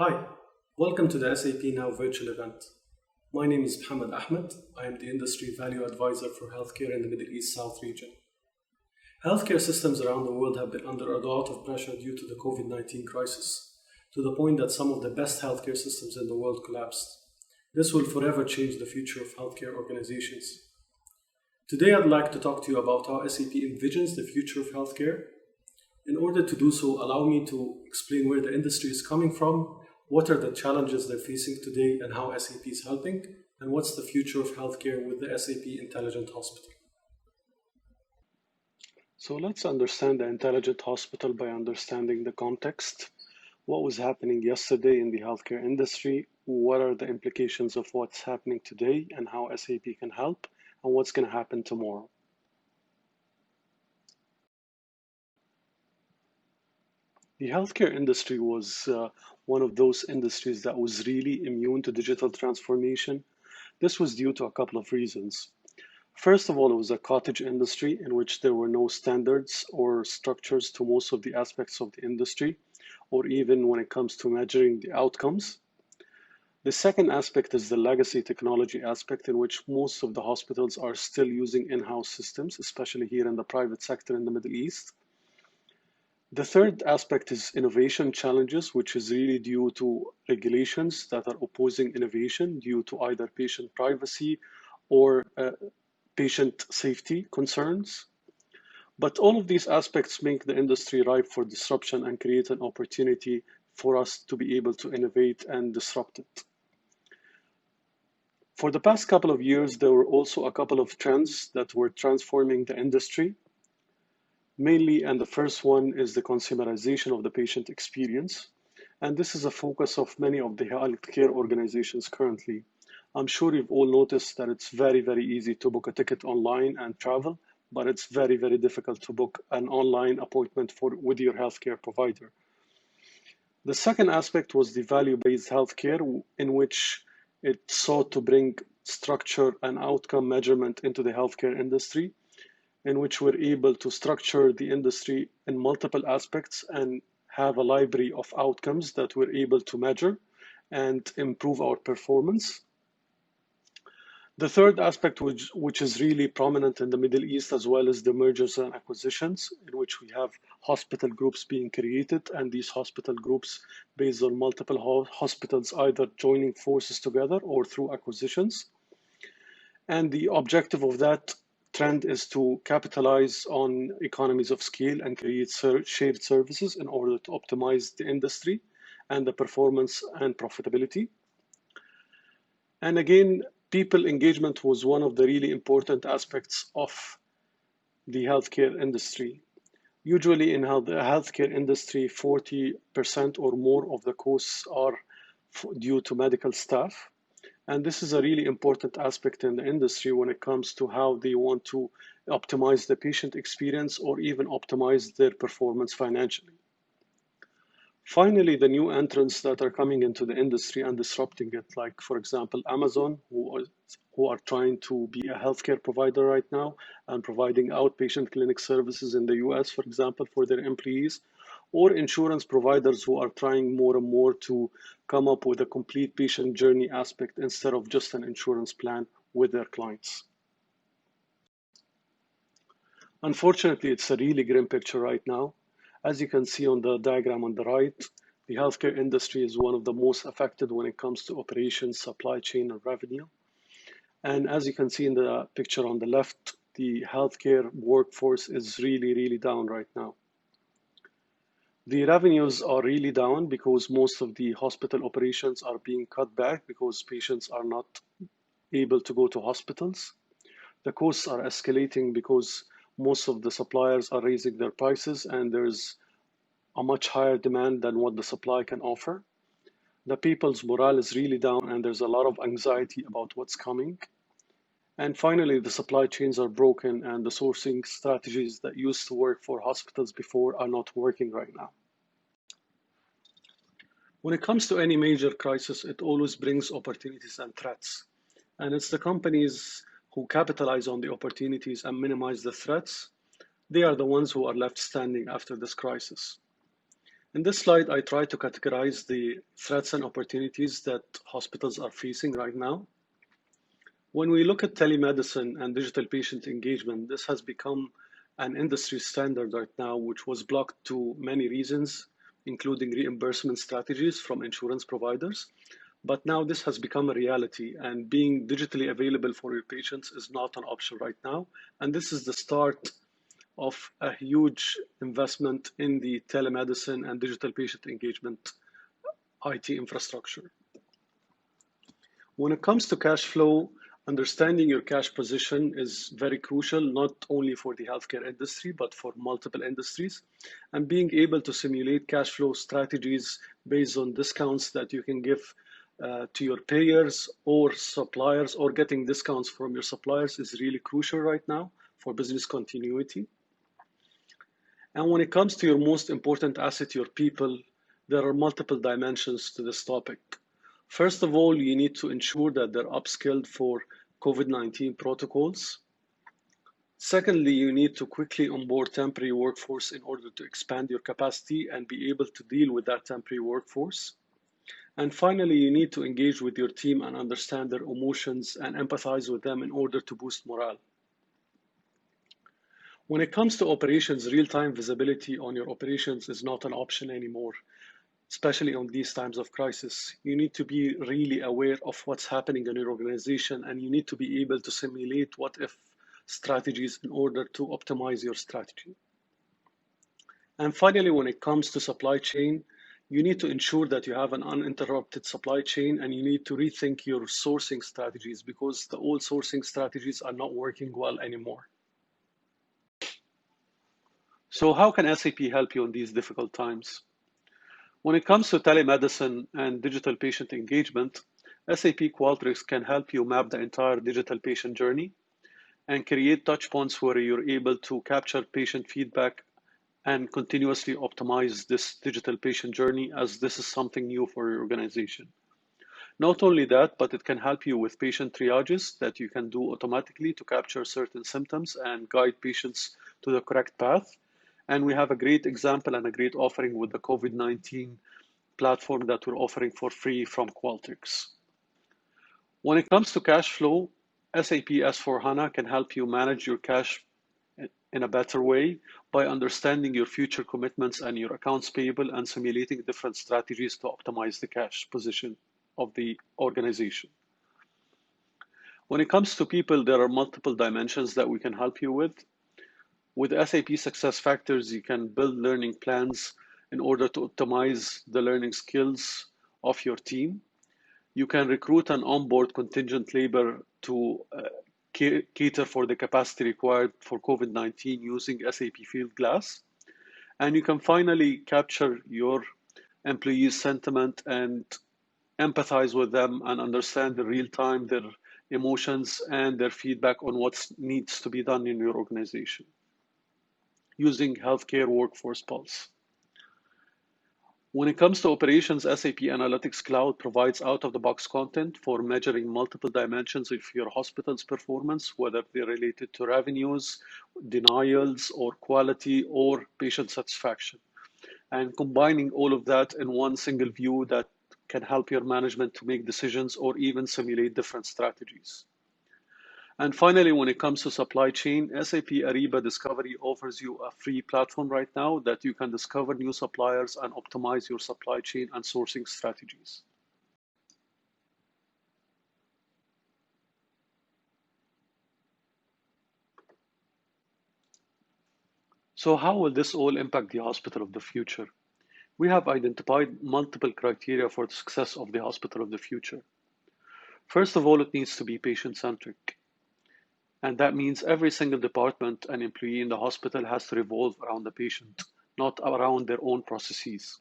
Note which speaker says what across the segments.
Speaker 1: Hi, welcome to the SAP Now virtual event. My name is Mohammed Ahmed. I am the Industry Value Advisor for Healthcare in the Middle East South region. Healthcare systems around the world have been under a lot of pressure due to the COVID 19 crisis, to the point that some of the best healthcare systems in the world collapsed. This will forever change the future of healthcare organizations. Today, I'd like to talk to you about how SAP envisions the future of healthcare. In order to do so, allow me to explain where the industry is coming from, what are the challenges they're facing today, and how SAP is helping, and what's the future of healthcare with the SAP Intelligent Hospital.
Speaker 2: So let's understand the intelligent hospital by understanding the context. What was happening yesterday in the healthcare industry? What are the implications of what's happening today and how SAP can help? And what's going to happen tomorrow? The healthcare industry was one of those industries that was really immune to digital transformation. This was due to a couple of reasons. First of all, it was a cottage industry in which there were no standards or structures to most of the aspects of the industry, or even when it comes to measuring the outcomes. The second aspect is the legacy technology aspect, in which most of the hospitals are still using in-house systems, especially here in the private sector in the Middle East. The third aspect is innovation challenges, which is really due to regulations that are opposing innovation due to either patient privacy or patient safety concerns. But all of these aspects make the industry ripe for disruption and create an opportunity for us to be able to innovate and disrupt it. For the past couple of years, there were also a couple of trends that were transforming the industry. Mainly, and the first one is the consumerization of the patient experience. And this is a focus of many of the healthcare organizations currently. I'm sure you've all noticed that it's very, very easy to book a ticket online and travel, but it's very, very difficult to book an online appointment with your healthcare provider. The second aspect was the value-based healthcare, in which it sought to bring structure and outcome measurement into the healthcare industry, in which we're able to structure the industry in multiple aspects and have a library of outcomes that we're able to measure and improve our performance. The third aspect, which is really prominent in the Middle East as well, is the mergers and acquisitions, in which we have hospital groups being created, and these hospital groups, based on multiple hospitals, either joining forces together or through acquisitions. And the objective of that trend is to capitalize on economies of scale and create shared services in order to optimize the industry and the performance and profitability. And again, people engagement was one of the really important aspects of the healthcare industry. Usually in the healthcare industry, 40% or more of the costs are due to medical staff. And this is a really important aspect in the industry when it comes to how they want to optimize the patient experience or even optimize their performance financially. Finally, the new entrants that are coming into the industry and disrupting it, like, for example, Amazon, who are trying to be a healthcare provider right now and providing outpatient clinic services in the US, for example, for their employees, or insurance providers who are trying more and more to come up with a complete patient journey aspect instead of just an insurance plan with their clients. Unfortunately, it's a really grim picture right now. As you can see on the diagram on the right, the healthcare industry is one of the most affected when it comes to operations, supply chain, and revenue. And as you can see in the picture on the left, the healthcare workforce is really, really down right now. The revenues are really down because most of the hospital operations are being cut back because patients are not able to go to hospitals. The costs are escalating because most of the suppliers are raising their prices and there's a much higher demand than what the supply can offer. The people's morale is really down and there's a lot of anxiety about what's coming. And finally, the supply chains are broken and the sourcing strategies that used to work for hospitals before are not working right now. When it comes to any major crisis, it always brings opportunities and threats. And it's the companies who capitalize on the opportunities and minimize the threats. They are the ones who are left standing after this crisis. In this slide, I try to categorize the threats and opportunities that hospitals are facing right now. When we look at telemedicine and digital patient engagement, this has become an industry standard right now, which was blocked to many reasons, including reimbursement strategies from insurance providers. But now this has become a reality, and being digitally available for your patients is not an option right now. And this is the start of a huge investment in the telemedicine and digital patient engagement IT infrastructure. When it comes to cash flow, understanding your cash position is very crucial, not only for the healthcare industry, but for multiple industries. And being able to simulate cash flow strategies based on discounts that you can give to your payers or suppliers, or getting discounts from your suppliers, is really crucial right now for business continuity. And when it comes to your most important asset, your people, there are multiple dimensions to this topic. First of all, you need to ensure that they're upskilled for COVID-19 protocols. Secondly, you need to quickly onboard temporary workforce in order to expand your capacity and be able to deal with that temporary workforce. And finally, you need to engage with your team and understand their emotions and empathize with them in order to boost morale. When it comes to operations, real-time visibility on your operations is not an option anymore, especially on these times of crisis. You need to be really aware of what's happening in your organization, and you need to be able to simulate what-if strategies in order to optimize your strategy. And finally, when it comes to supply chain, you need to ensure that you have an uninterrupted supply chain, and you need to rethink your sourcing strategies, because the old sourcing strategies are not working well anymore. So how can SAP help you in these difficult times? When it comes to telemedicine and digital patient engagement, SAP Qualtrics can help you map the entire digital patient journey and create touch points where you're able to capture patient feedback and continuously optimize this digital patient journey, as this is something new for your organization. Not only that, but it can help you with patient triages that you can do automatically to capture certain symptoms and guide patients to the correct path. And we have a great example and a great offering with the COVID-19 platform that we're offering for free from Qualtrics. When it comes to cash flow, SAP S/4HANA can help you manage your cash in a better way by understanding your future commitments and your accounts payable and simulating different strategies to optimize the cash position of the organization. When it comes to people, there are multiple dimensions that we can help you with. With SAP SuccessFactors, you can build learning plans in order to optimize the learning skills of your team. You can recruit and onboard contingent labor to cater for the capacity required for COVID-19 using SAP Fieldglass. And you can finally capture your employees' sentiment and empathize with them and understand in real time their emotions and their feedback on what needs to be done in your organization using Healthcare Workforce Pulse. When it comes to operations, SAP Analytics Cloud provides out-of-the-box content for measuring multiple dimensions of your hospital's performance, whether they're related to revenues, denials, or quality, or patient satisfaction. And combining all of that in one single view that can help your management to make decisions or even simulate different strategies. And finally, when it comes to supply chain, SAP Ariba Discovery offers you a free platform right now that you can discover new suppliers and optimize your supply chain and sourcing strategies. So how will this all impact the hospital of the future? We have identified multiple criteria for the success of the hospital of the future. First of all, it needs to be patient-centric. And that means every single department and employee in the hospital has to revolve around the patient, not around their own processes.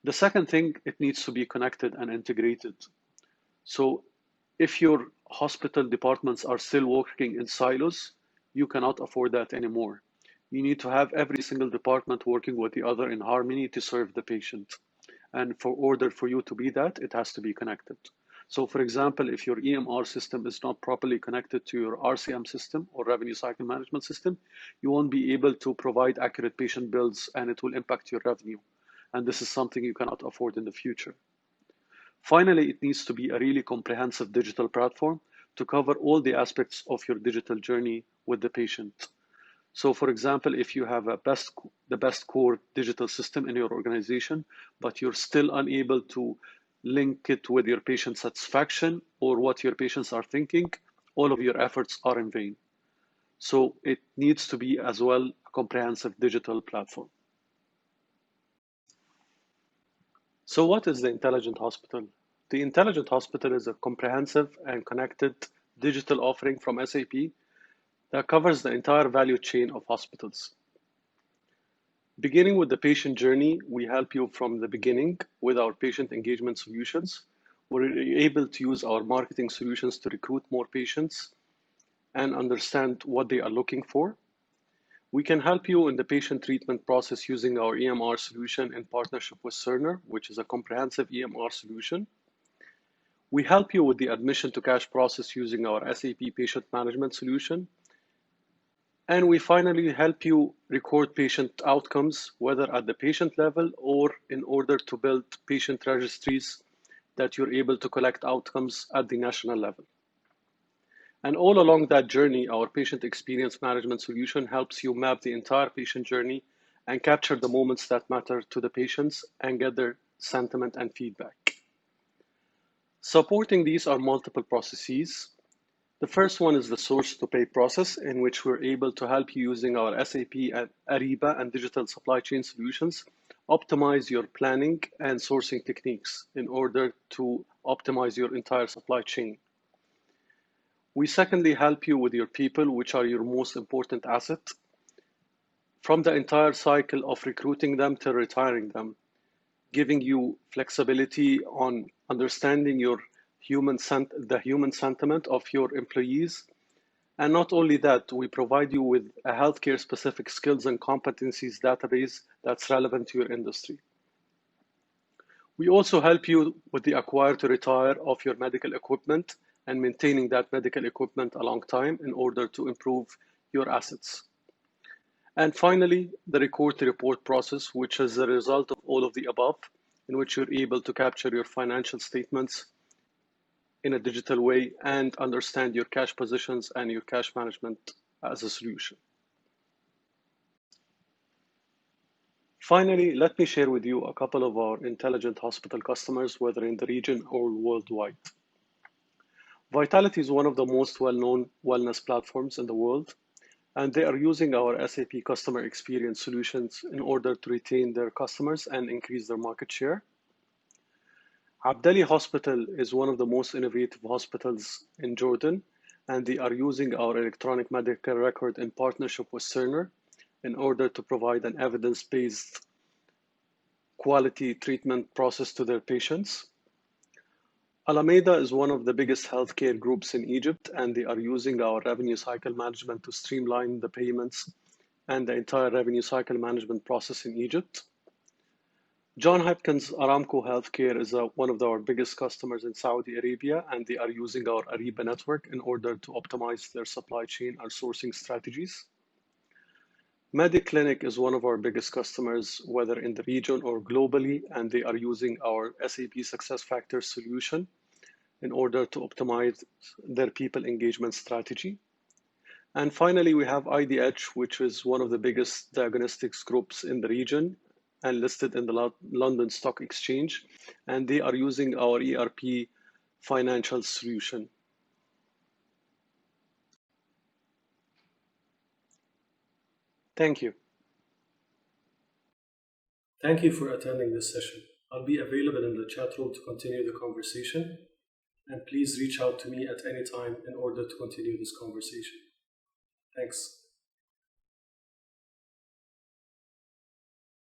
Speaker 2: The second thing, it needs to be connected and integrated. So if your hospital departments are still working in silos, you cannot afford that anymore. You need to have every single department working with the other in harmony to serve the patient. And for order for you to be that, it has to be connected. So for example, if your EMR system is not properly connected to your RCM system or revenue cycle management system, you won't be able to provide accurate patient bills and it will impact your revenue. And this is something you cannot afford in the future. Finally, it needs to be a really comprehensive digital platform to cover all the aspects of your digital journey with the patient. So for example, if you have the best core digital system in your organization, but you're still unable to link it with your patient satisfaction or what your patients are thinking, all of your efforts are in vain. So it needs to be as well a comprehensive digital platform. So what is the Intelligent Hospital? The Intelligent Hospital is a comprehensive and connected digital offering from SAP that covers the entire value chain of hospitals. Beginning with the patient journey, we help you from the beginning with our patient engagement solutions. We're able to use our marketing solutions to recruit more patients and understand what they are looking for. We can help you in the patient treatment process using our EMR solution in partnership with Cerner, which is a comprehensive EMR solution. We help you with the admission to cash process using our SAP patient management solution. And we finally help you record patient outcomes, whether at the patient level or in order to build patient registries that you're able to collect outcomes at the national level. And all along that journey, our patient experience management solution helps you map the entire patient journey and capture the moments that matter to the patients and get their sentiment and feedback. Supporting these are multiple processes. The first one is the source to pay process, in which we're able to help you using our SAP and Ariba and digital supply chain solutions, optimize your planning and sourcing techniques in order to optimize your entire supply chain. We secondly help you with your people, which are your most important asset, from the entire cycle of recruiting them to retiring them, giving you flexibility on understanding the human sentiment of your employees. And not only that, we provide you with a healthcare specific skills and competencies database that's relevant to your industry. We also help you with the acquire to retire of your medical equipment and maintaining that medical equipment a long time in order to improve your assets. And finally, the record to report process, which is a result of all of the above, in which you're able to capture your financial statements in a digital way and understand your cash positions and your cash management as a solution. Finally, let me share with you a couple of our intelligent hospital customers, whether in the region or worldwide. Vitality is one of the most well-known wellness platforms in the world, and they are using our SAP customer experience solutions in order to retain their customers and increase their market share. Abdali Hospital is one of the most innovative hospitals in Jordan, and they are using our electronic medical record in partnership with Cerner in order to provide an evidence-based quality treatment process to their patients. Alameda is one of the biggest healthcare groups in Egypt, and they are using our revenue cycle management to streamline the payments and the entire revenue cycle management process in Egypt. John Hopkins Aramco Healthcare is one of our biggest customers in Saudi Arabia, and they are using our Ariba network in order to optimize their supply chain and sourcing strategies. MediClinic is one of our biggest customers, whether in the region or globally, and they are using our SAP SuccessFactors solution in order to optimize their people engagement strategy. And finally, we have IDH, which is one of the biggest diagnostics groups in the region and listed in the London Stock Exchange, and they are using our ERP financial solution. Thank you.
Speaker 1: Thank you for attending this session. I'll be available in the chat room to continue the conversation, and please reach out to me at any time in order to continue this conversation. Thanks.